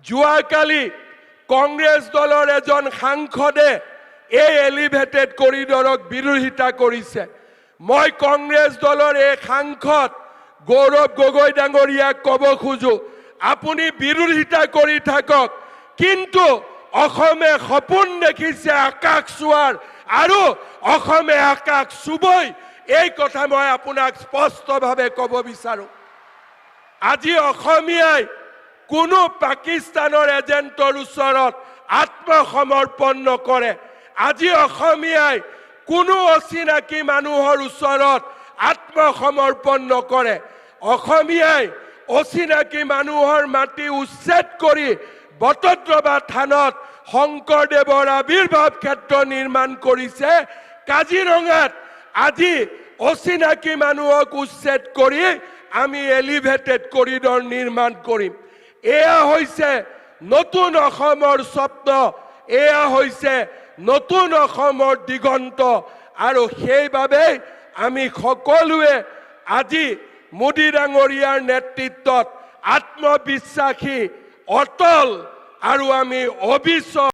যোৱাকালি কংগ্ৰেছ দলৰ এজন সাংসদে এই এলিভেটেড কৰিডৰক বিৰোধিতা কৰিছে। মই কংগ্ৰেছ দলৰ এই সাংসদ গৌৰৱ গগৈ ডাঙৰীয়াক ক'ব খোজো, আপুনি বিৰোধিতা কৰি থাকক, কিন্তু অসমে সপোন দেখিছে আকাশ চোৱাৰ, আৰু অসমে আকাশ চুবই, এই কথা মই আপোনাক স্পষ্টভাৱে ক'ব বিচাৰো। আজি অসমীয়াই কোনো পাকিস্তানৰ এজেণ্টৰ ওচৰত আত্মসমৰ্পণ নকৰে। আজি অসমীয়াই কোনো অচিনাকি মানুহৰ ওচৰত আত্মসমৰ্পণ নকৰে। অসমীয়াই অচিনাকি মানুহৰ মাটি উচ্ছেদ কৰি বটদ্ৰৱা থানত শংকৰদেৱৰ আবিৰ্ভাৱ ক্ষেত্ৰ নিৰ্মাণ কৰিছে। কাজিৰঙাত আজি অচিনাকি মানুহক উচ্ছেদ কৰি আমি এলিভেটেড কৰিডৰ নিৰ্মাণ কৰিম। এয়া হৈছে নতুন অসমৰ স্বপ্ন, এয়া হৈছে নতুন অসমৰ দিগন্ত, আৰু সেইবাবে আমি সকলোৱে আজি মোদী ডাঙৰীয়াৰ নেতৃত্বত আত্মবিশ্বাসী, অটল আৰু আমি অবিচল